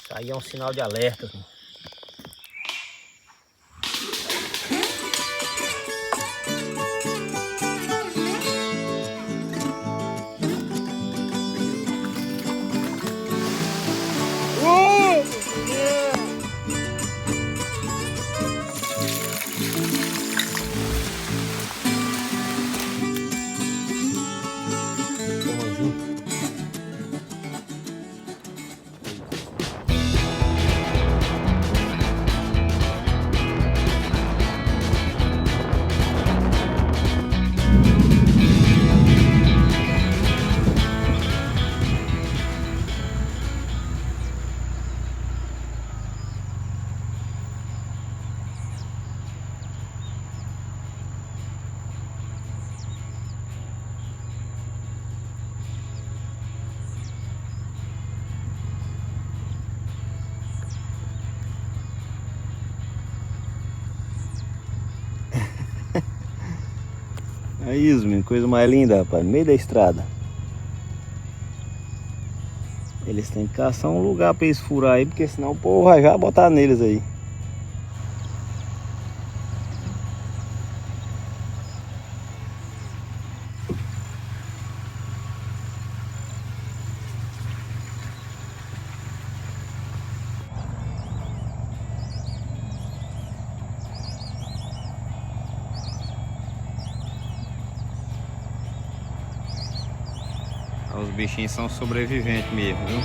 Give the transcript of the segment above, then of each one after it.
Isso aí é um sinal de alerta. É isso, menino, coisa mais linda, rapaz, no meio da estrada. Eles têm que caçar um lugar pra eles furar aí, porque senão o povo vai já botar neles aí. Os bichinhos são sobreviventes mesmo, viu?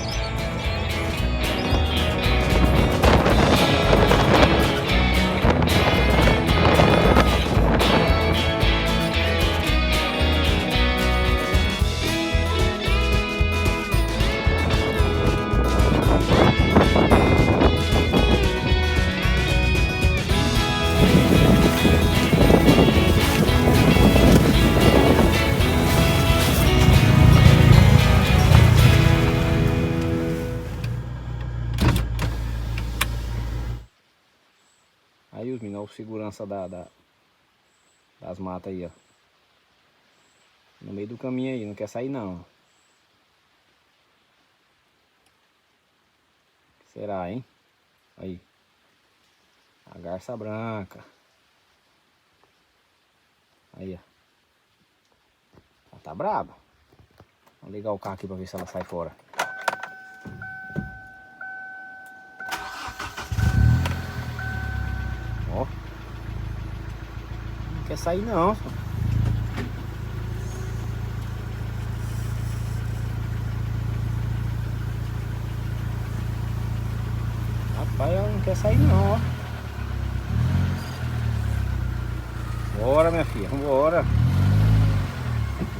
Aí os meninos, o segurança das matas aí, ó. No meio do caminho aí, não quer sair não. Será, hein? Aí. A garça branca. Aí, ó. Ela tá brava. Vamos ligar o carro aqui pra ver se ela sai fora. Ó. Não quer sair não. Rapaz, ela não quer sair não, ó. Bora, minha filha, vambora.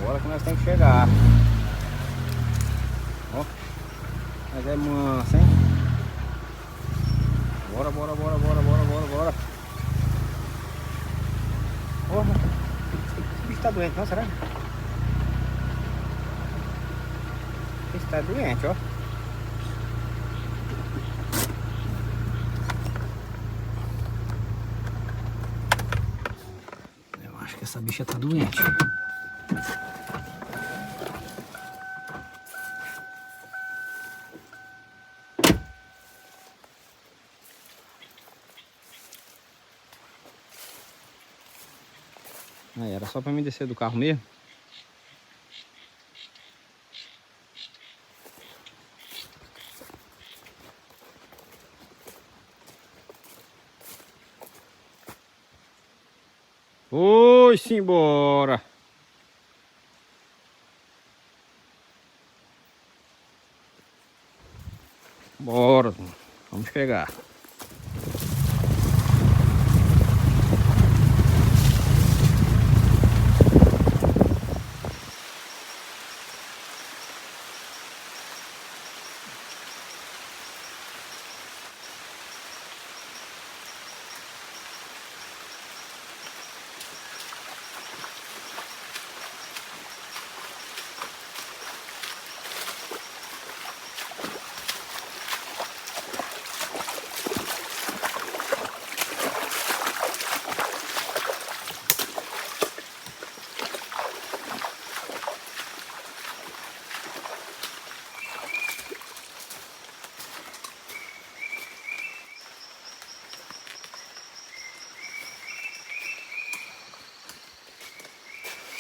Bora que nós temos que chegar. Ó. Mas é mansa, hein? Bora, bora, bora, bora, bora, bora, bora. Porra, esse bicho tá doente não, será? Esse tá doente, ó. Eu acho que essa bicha tá doente. Aí, era só pra mim descer do carro mesmo. Oi, simbora. Bora, vamos pegar.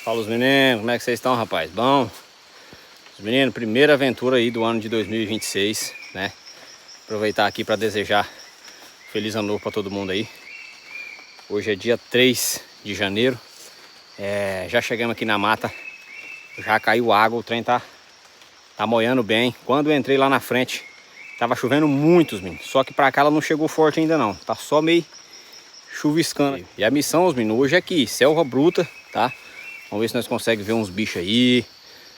Fala os meninos, como é que vocês estão, rapaz? Bom? Os meninos, primeira aventura aí do ano de 2026, né? Aproveitar aqui para desejar feliz ano novo para todo mundo aí. Hoje é dia 3 de janeiro. Já chegamos aqui na mata. Já caiu água, o trem tá moendo bem. Quando eu entrei lá na frente, tava chovendo muitos, meninos. Só que pra cá ela não chegou forte ainda não. Tá só meio chuviscando. E a missão, os meninos, hoje é aqui, selva bruta, tá? Vamos ver se nós conseguimos ver uns bichos aí.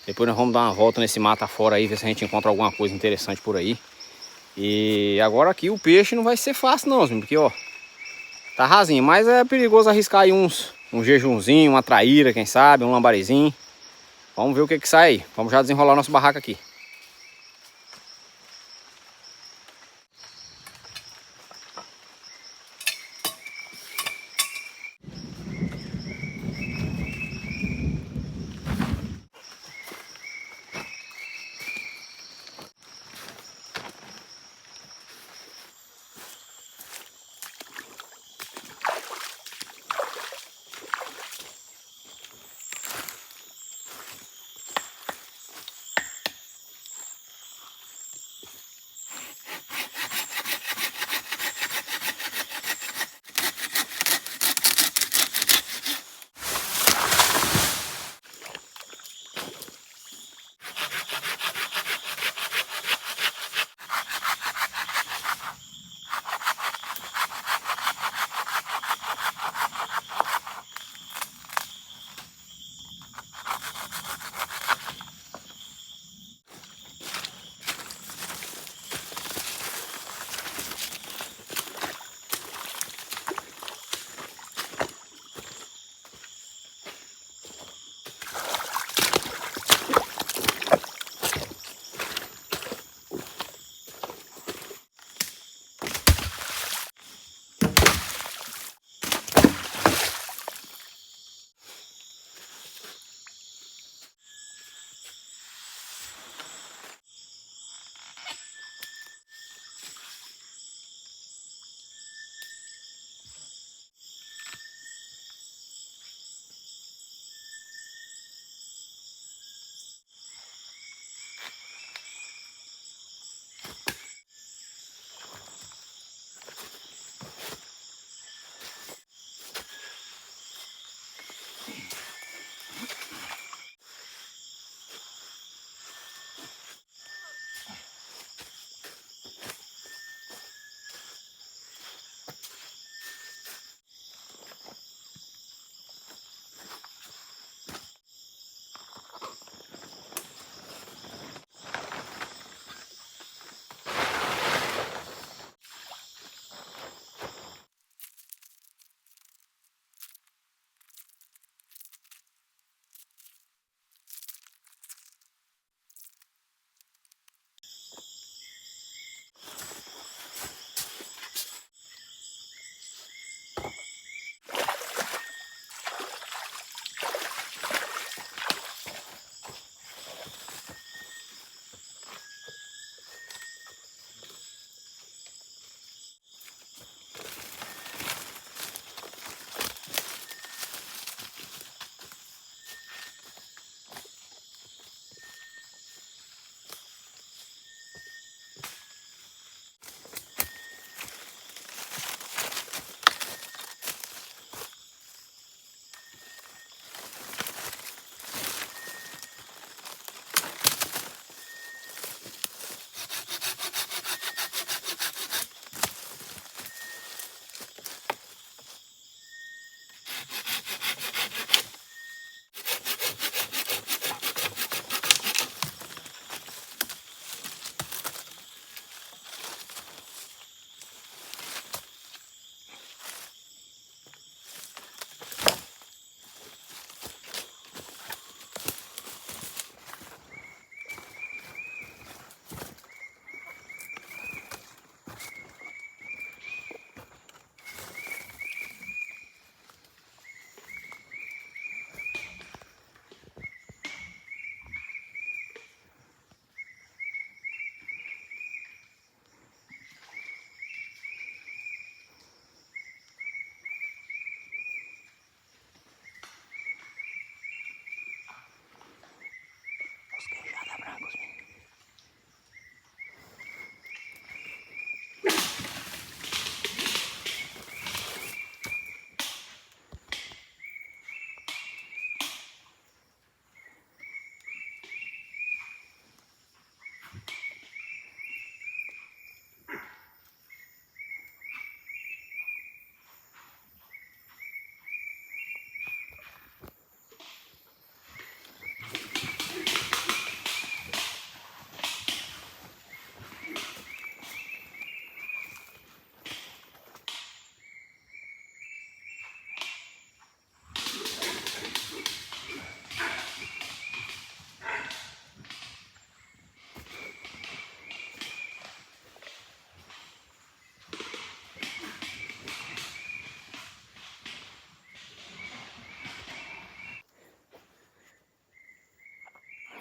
Depois nós vamos dar uma volta nesse mato afora aí, ver se a gente encontra alguma coisa interessante por aí. E agora aqui o peixe não vai ser fácil não, porque ó, tá rasinho, mas é perigoso arriscar aí um jejumzinho, uma traíra, quem sabe, um lambarizinho. Vamos ver o que que sai aí. Vamos já desenrolar nosso barraco aqui.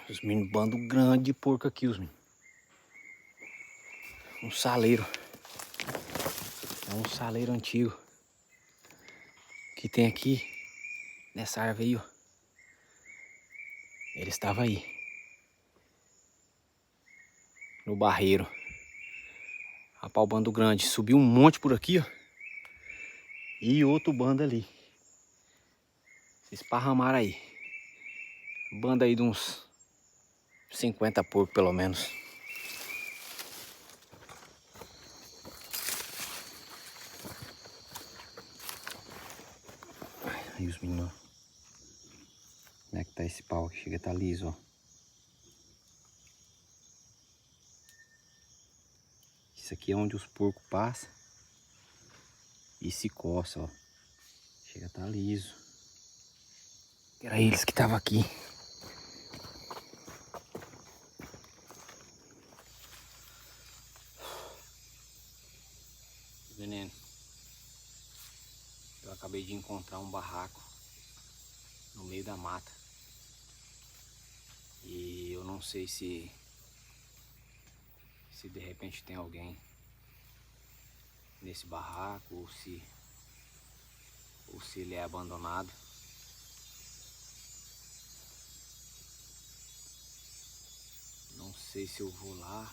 Os meninos, bando grande de porco aqui, os meninos. Um saleiro. É um saleiro antigo. Que tem aqui, nessa árvore aí, ó. Ele estava aí. No barreiro. Rapaz, o bando grande. Subiu um monte por aqui, ó. E outro bando ali. Se esparramaram aí. Banda aí de uns 50 porcos, pelo menos. Aí os meninos. Como é que tá esse pau aqui? Chega a tá liso, ó. Isso aqui é onde os porcos passam. E se coça, ó. Chega a tá liso. Era eles que estavam aqui. Veneno. Eu acabei de encontrar um barraco no meio da mata. E eu não sei se de repente tem alguém nesse barraco ou se ele é abandonado. Não sei se eu vou lá.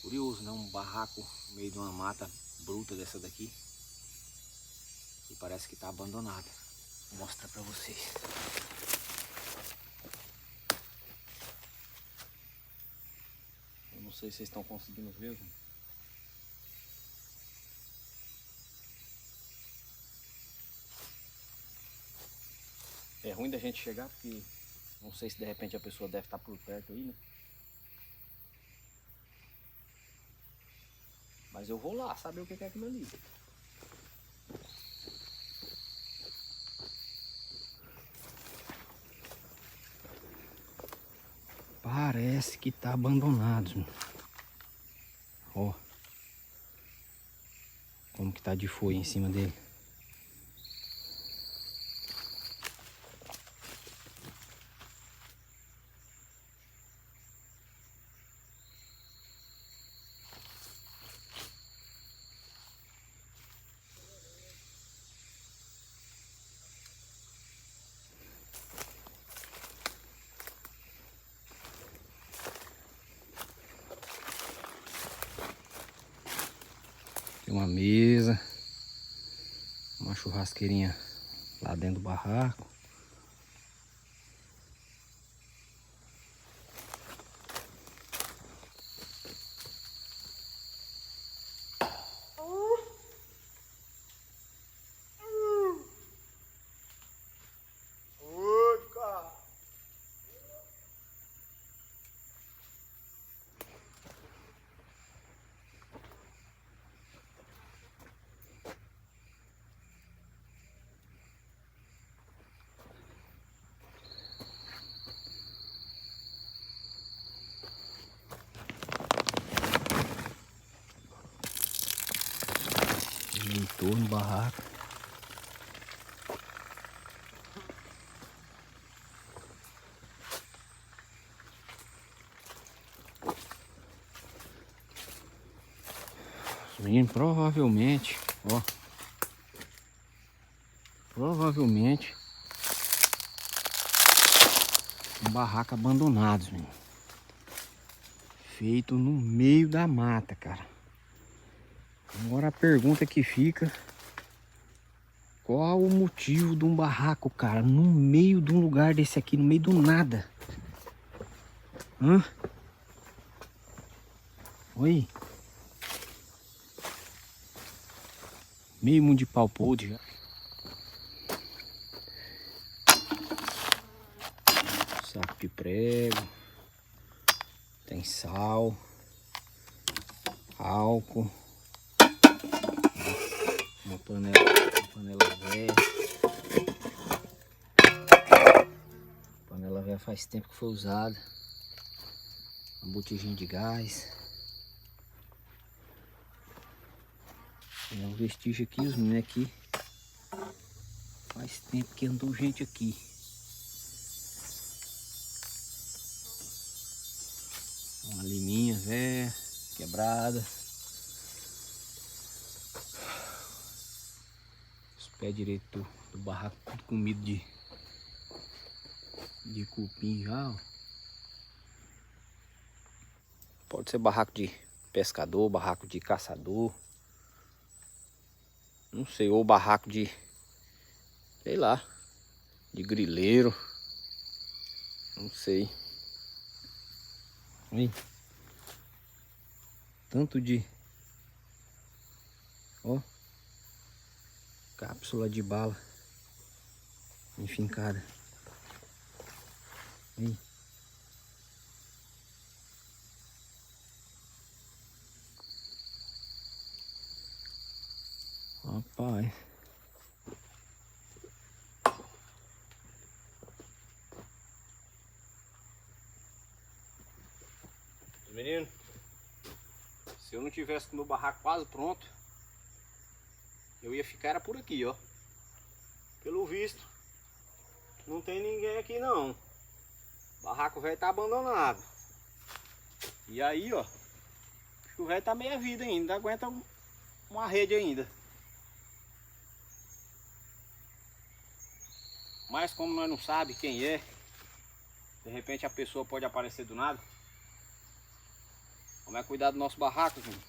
Curioso, né? Um barraco no meio de uma mata bruta dessa daqui. E parece que tá abandonado. Vou mostrar pra vocês. Eu não sei se vocês estão conseguindo ver. É ruim da gente chegar porque não sei se de repente a pessoa deve estar por perto aí, né? Mas eu vou lá saber o que é aquilo ali. Parece que tá abandonado. Ó. Como que tá de folha em cima dele. Tem uma mesa, uma churrasqueirinha lá dentro do barraco. Deitou no barraco. Os meninos provavelmente, ó. Provavelmente um barraco abandonado, menino. Feito no meio da mata, cara. Agora a pergunta que fica: qual o motivo de um barraco, cara, no meio de um lugar desse aqui, no meio do nada? Hã? Oi? Meio mundo de pau podre já. Saco de prego. Tem sal. Álcool. Uma panela velha. A panela velha faz tempo que foi usada. Um botijinho de gás. Tem um vestígio aqui, os meninos aqui Faz tempo que andou gente aqui. Uma liminha velha, quebrada. Os pés direitos do barraco tudo comido de cupim já, ó. Pode ser barraco de pescador, barraco de caçador. Não sei, ou barraco de, sei lá, de grileiro. Não sei. Aí. Tanto de, ó, cápsula de bala enfincada. Aí. Rapaz. Menino, se eu não tivesse com o meu barraco quase pronto, eu ia ficar era por aqui, ó. Pelo visto, não tem ninguém aqui não. O barraco velho tá abandonado. E aí, ó, o velho tá meia vida ainda, aguenta uma rede ainda. Mas como nós não sabemos quem é, de repente a pessoa pode aparecer do nada. Vamos cuidar do nosso barraco, gente.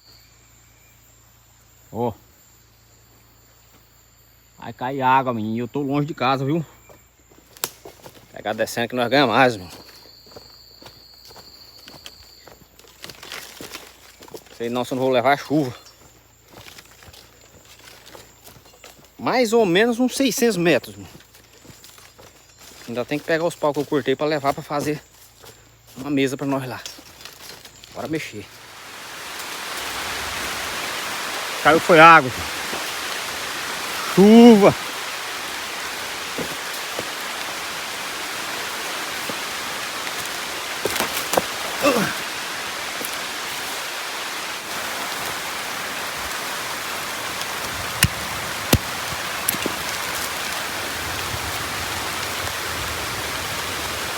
Ó. Vai cair água, menino. Eu tô longe de casa, viu? Pegar descendo que nós ganhamos mais, menino. Sei não se eu não vou levar chuva. Mais ou menos uns 600 metros, menino. Ainda tem que pegar os paus que eu cortei pra levar pra fazer uma mesa pra nós lá. Bora mexer. Caiu foi água. Chuva.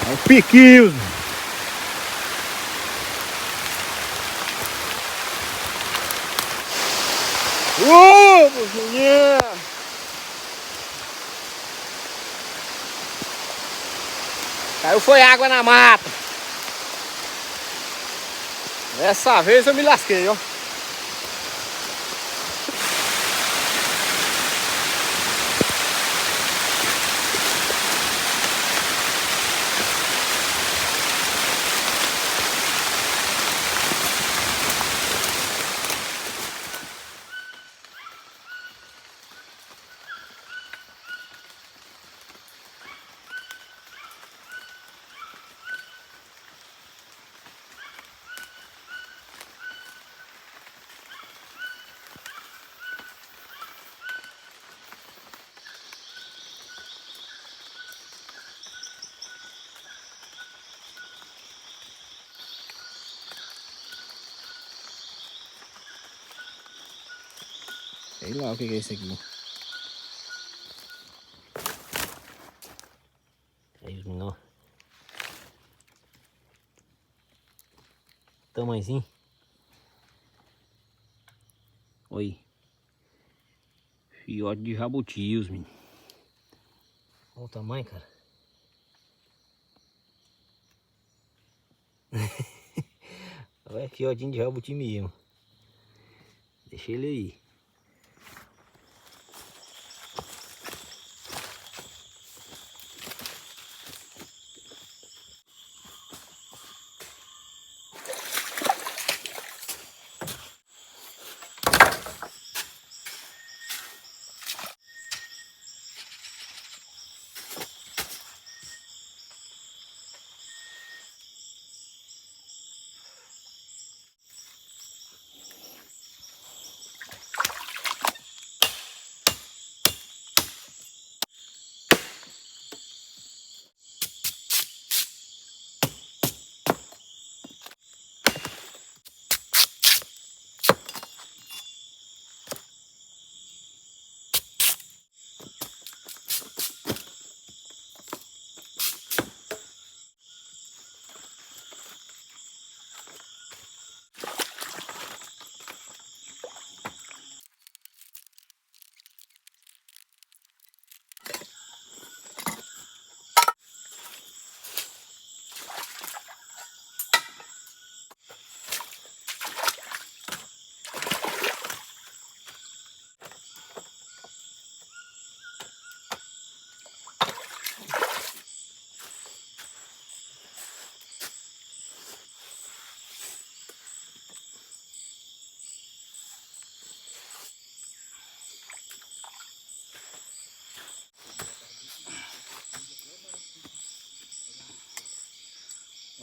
É o piquinho. Menino! Caiu foi água na mata. Dessa vez eu me lasquei, ó. Sei lá o que é isso aqui. É isso, menino. Tamanhozinho. Oi. Filhote de jabutios, menino. Olha o tamanho, cara. É filhotinho de jabuti mesmo. Deixa ele aí.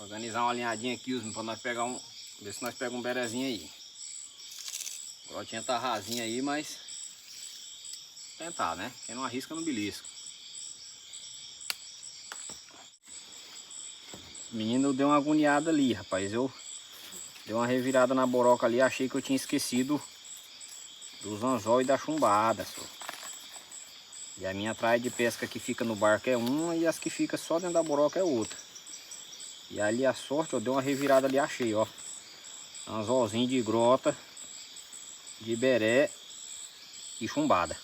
Organizar uma linhadinha aqui, pra nós pegar um... Ver se nós pegamos um berezinho aí. A brotinha tá rasinha aí, mas... Tentar, né? Quem não arrisca no belisco. O menino deu uma agoniada ali, rapaz. Eu dei uma revirada na boroca ali, achei que eu tinha esquecido dos anzol e da chumbada, só. E a minha traia de pesca que fica no barco é uma e as que fica só dentro da boroca é outra. E ali a sorte, eu dei uma revirada ali, achei, ó. Anzolzinho de grota, de beré e chumbada.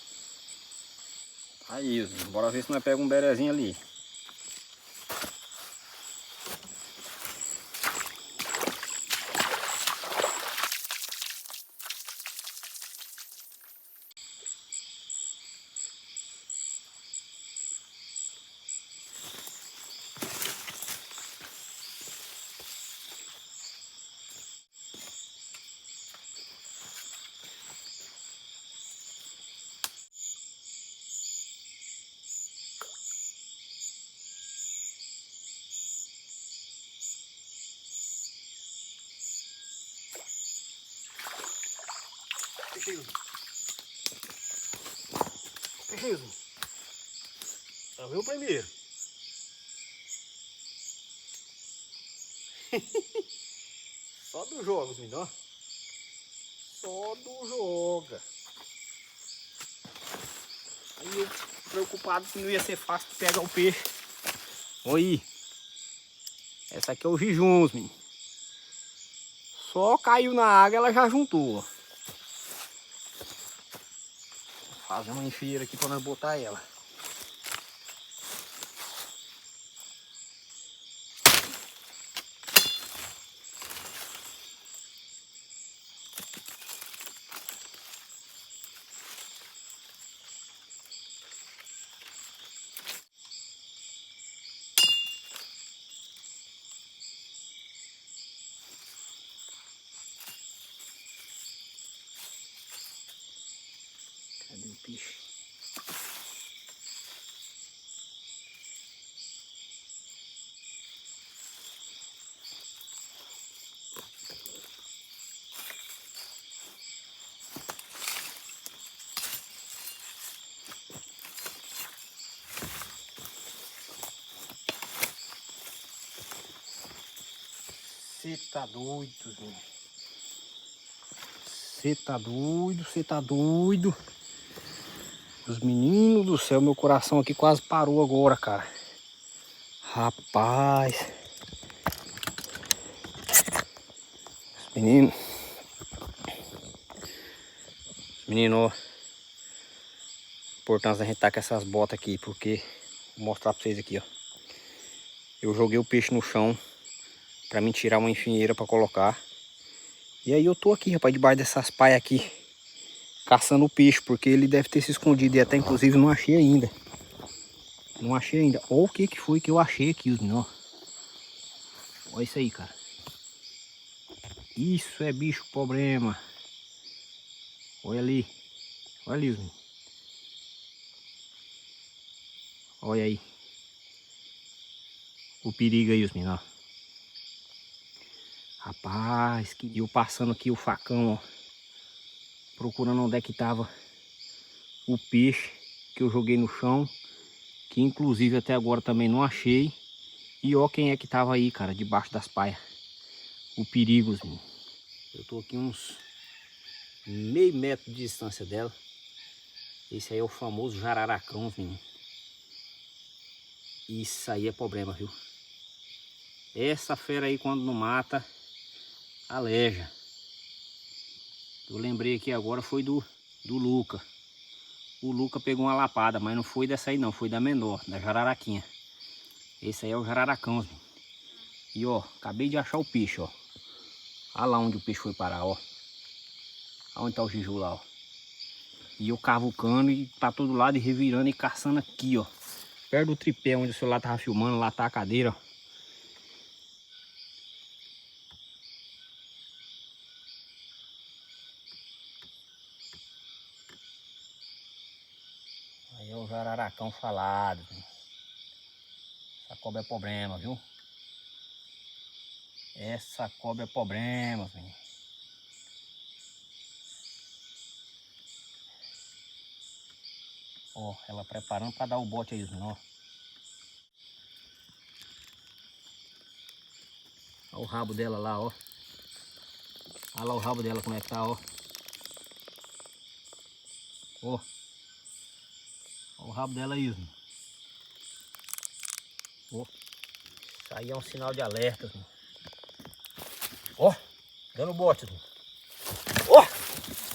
Aí, bora ver se nós pegamos um berezinho ali. Peixinho. Tá vendo o primeiro? Só do jogo, menino. Só do joga. Aí eu preocupado que não ia ser fácil pegar o peixe. Oi. Essa aqui é o Jijuns, menino. Só caiu na água, ela já juntou. Vou fazer uma enfeira aqui para nós botar ela. Cadê o peixe? Você tá doido, gente. Você tá doido, você tá doido. Os meninos do céu, meu coração aqui quase parou agora, cara. Rapaz. Os meninos. Menino, importância da gente estar com essas botas aqui, porque vou mostrar pra vocês aqui, ó. Eu joguei o peixe no chão pra me tirar uma enfinheira pra colocar. E aí eu tô aqui, rapaz, debaixo dessas paias aqui, caçando o peixe, porque ele deve ter se escondido e até inclusive não achei ainda. Não achei ainda. Olha o que foi que eu achei aqui, os meninos. Olha isso aí, cara. Isso é bicho problema. Olha ali. Olha ali, os meninos. Olha aí. O perigo aí, os meninos, ó. Rapaz, que eu passando aqui o facão, ó. Procurando onde é que tava o peixe que eu joguei no chão. Que inclusive até agora também não achei. E ó quem é que tava aí, cara, debaixo das paias. O perigo, os meninos. Eu tô aqui uns meio metro de distância dela. Esse aí é o famoso jararacão, os meninos. Isso aí é problema, viu? Essa fera aí quando não mata, aleja. Eu lembrei aqui agora foi do Luca. O Luca pegou uma lapada, mas não foi dessa aí não, foi da menor, da jararaquinha. Esse aí é o jararacão, os meninos. E ó, acabei de achar o peixe, ó. Olha lá onde o peixe foi parar, ó. Olha onde tá o Jiju lá, ó. E eu cavucando e tá todo lado e revirando e caçando aqui, ó. Perto do tripé onde o celular tava filmando, lá tá a cadeira, ó. Aí é o jararacão falado. Essa cobra é problema, viu? Essa cobra é problema, menino. Ó, ela preparando para dar o bote aí, ó. Olha o rabo dela lá, ó. Olha lá o rabo dela como é que tá, ó. Ó. Olha o rabo dela aí, ó. Isso aí é um sinal de alerta, ó. Dando bote, ó.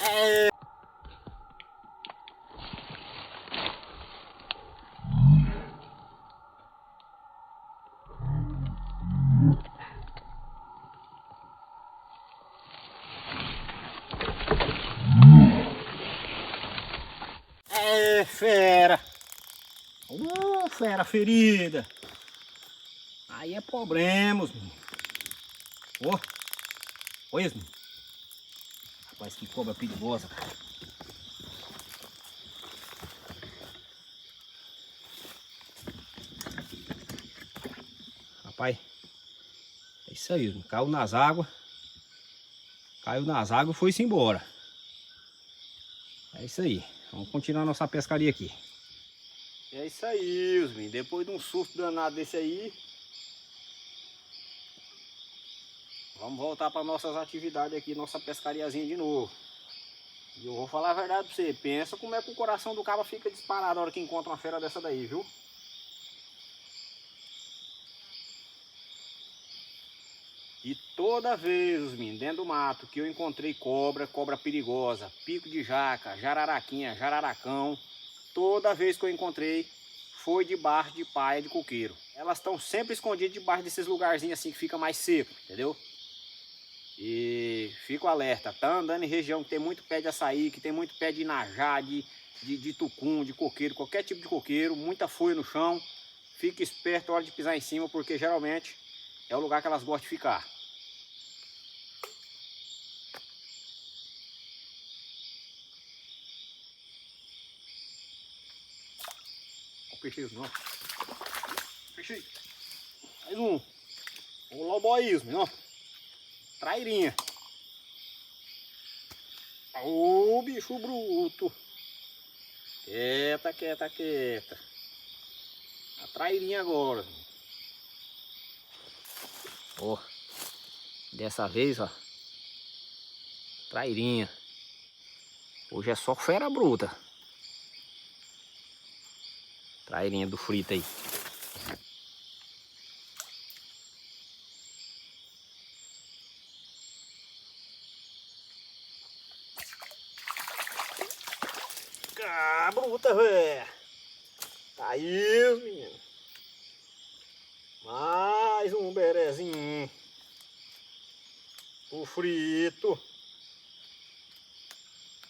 É. É fera! Fera ferida! Aí é problemas, menino. Ó! Olha isso, menino. Rapaz, que cobra perigosa, cara. Rapaz, é isso aí, menino. Caiu nas águas. Caiu nas águas e foi-se embora. É isso aí. Vamos continuar nossa pescaria aqui. É isso aí, Osmin. Depois de um susto danado desse aí, vamos voltar para nossas atividades aqui, nossa pescariazinha de novo. E eu vou falar a verdade para você. Pensa como é que o coração do cara fica disparado na hora que encontra uma fera dessa daí, viu? E toda vez, Osmin, dentro do mato, que eu encontrei cobra, cobra perigosa, pico de jaca, jararaquinha, jararacão, toda vez que eu encontrei, foi debaixo de paia de coqueiro. Elas estão sempre escondidas debaixo desses lugarzinhos assim que fica mais seco, entendeu? E fico alerta, tá andando em região que tem muito pé de açaí, que tem muito pé de inajá, de tucum, de coqueiro, qualquer tipo de coqueiro, muita folha no chão. Fique esperto na hora de pisar em cima, porque geralmente é o lugar que elas gostam de ficar. Olha o peixe não. Peixe. Mais um. O loboísmo, ó. Trairinha. Ô, bicho bruto. Quieta, quieta, quieta. A trairinha agora. Ó. Dessa vez, ó. Trairinha. Hoje é só fera bruta. Trairinha do frito aí. Ah, bruta, velho. Tá aí, menino. Mais um berezinho. O frito.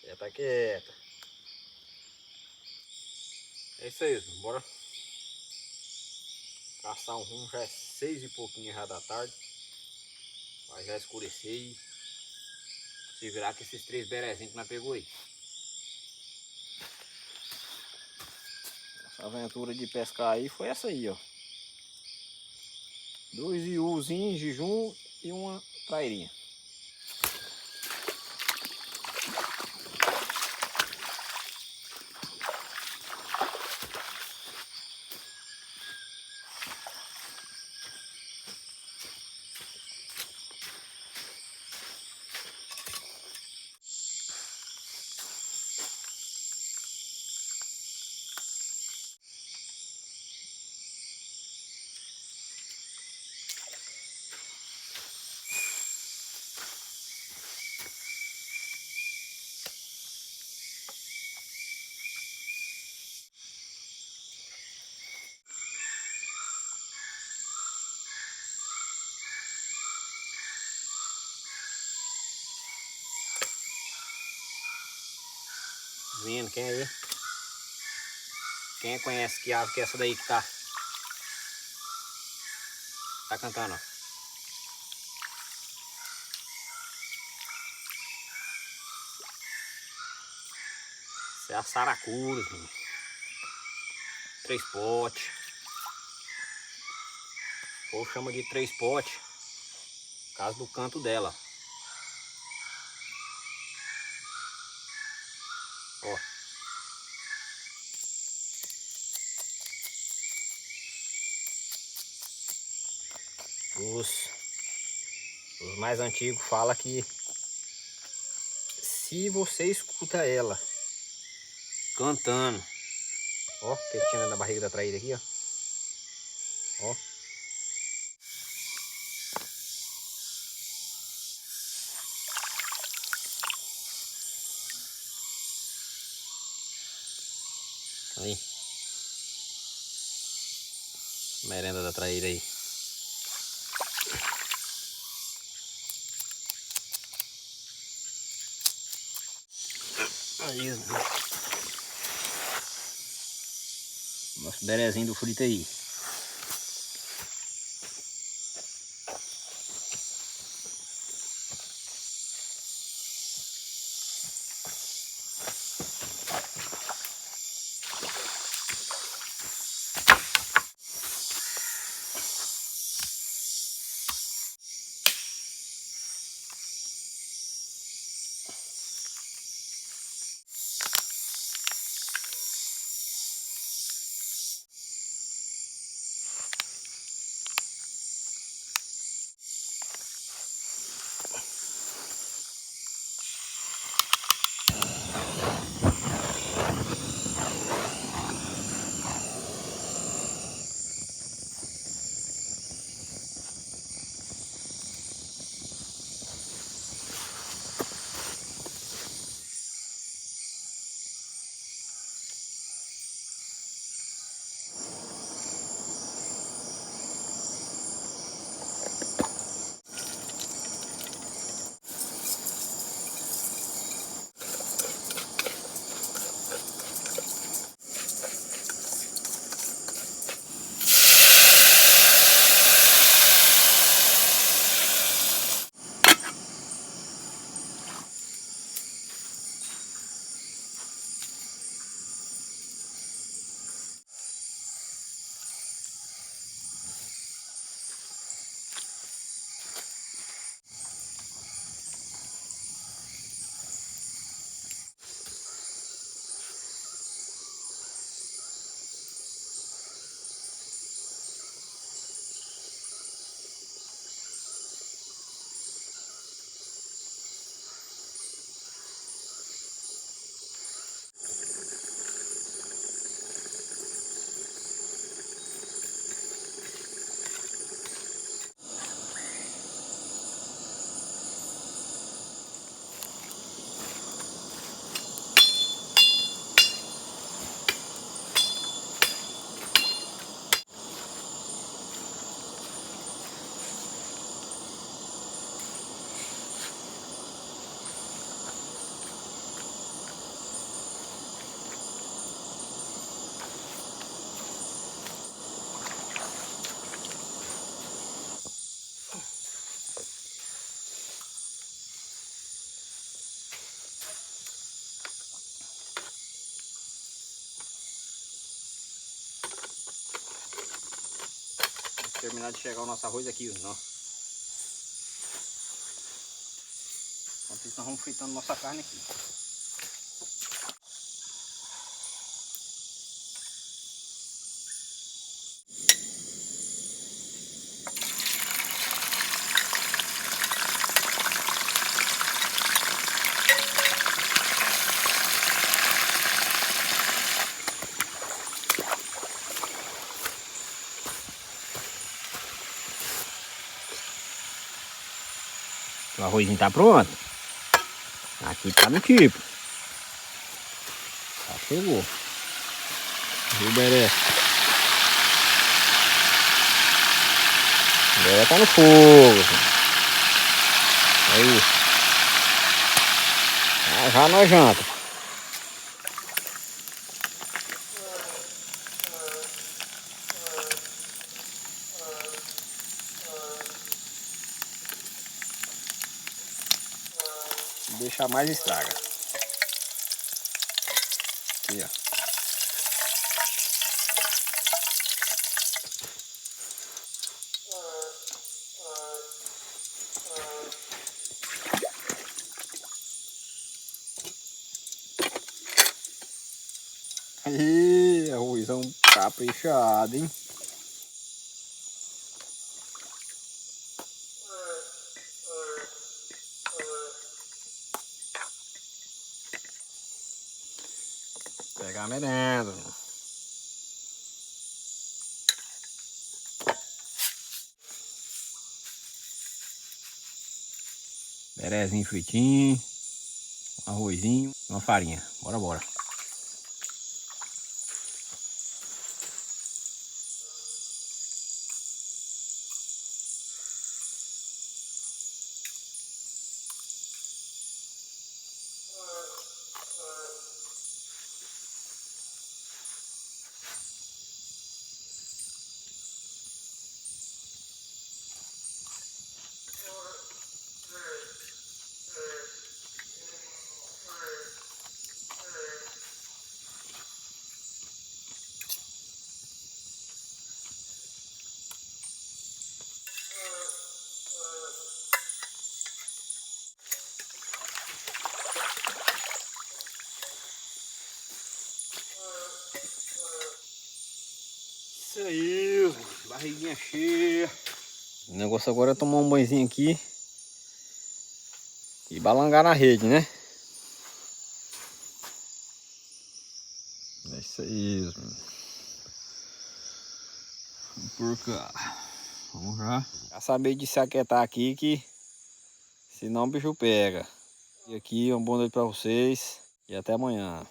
Quieta, quieta. É isso aí, bora caçar um rumo. Já é 6 e pouquinho já da tarde. Vai já escurecer e se virar com esses 3 berezinhos que nós pegou aí. Essa aventura de pescar aí foi essa aí, ó. 2 iuzinhos, jejum e uma trairinha. Vendo quem aí? Quem conhece que ave que é essa daí que tá cantando, ó. Essa é a saracura, 3 potes. O povo chama de 3 potes. causa do canto dela. Ó. Os mais antigos falam que se você escuta ela cantando, ó, quietinha na barriga da traíra aqui, ó. Ó. Aí. Merenda da traíra aí. Aí, nosso berezinho do frito aí. Terminar de chegar o nosso arroz aqui, ó. Enquanto isso nós vamos fritando nossa carne aqui. O arrozinho tá pronto. Aqui tá no tipo. Já chegou. Viu, Beré? O Beré tá no fogo. Aí. Já nós janta. Deixar mais estraga. Aqui, ó. Caprichado, hein? Pegar a merenda. Berezinho fritinho, arrozinho, uma farinha. Bora, bora. Isso aí, barriguinha cheia. O negócio agora é tomar um banhozinho aqui e balangar na rede, né? É isso aí, vamos por cá. Vamos já saber de se aquietar aqui que senão o bicho pega. E aqui, uma boa noite pra vocês e até amanhã.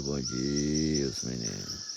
Bom dia, os meninos.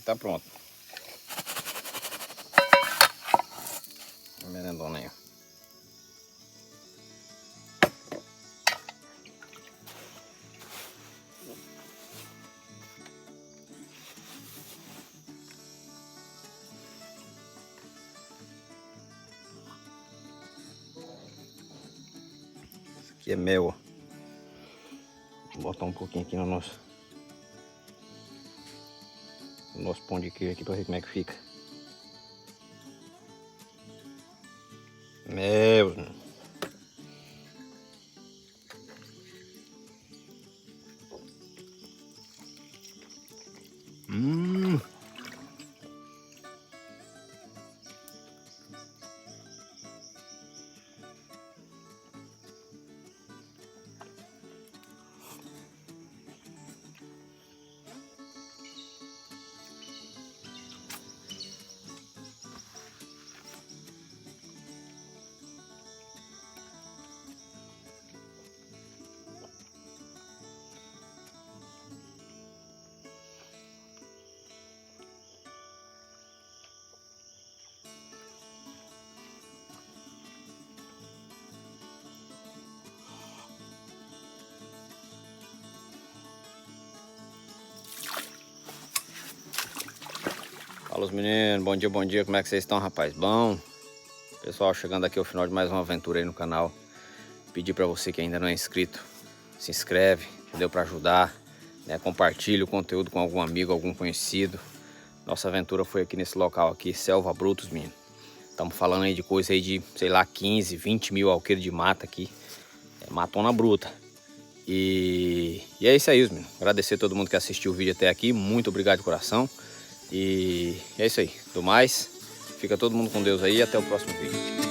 tá pronto. Merendona aí. Isso aqui é mel, ó. Vou botar um pouquinho aqui no nosso pão de queijo aqui pra ver como é que fica. Mel. Fala os meninos, bom dia, como é que vocês estão, rapaz? Bom? Pessoal, chegando aqui ao final de mais uma aventura aí no canal. Pedir pra você que ainda não é inscrito, se inscreve, entendeu? Pra ajudar, né? Compartilha o conteúdo com algum amigo, algum conhecido. Nossa aventura foi aqui nesse local aqui, Selva Brutos, menino. Estamos falando aí de coisa aí de, sei lá, 15, 20 mil alqueires de mata aqui. É matona bruta. E é isso aí, menino. Agradecer a todo mundo que assistiu o vídeo até aqui. Muito obrigado de coração. E é isso aí. Do mais, fica todo mundo com Deus aí e até o próximo vídeo.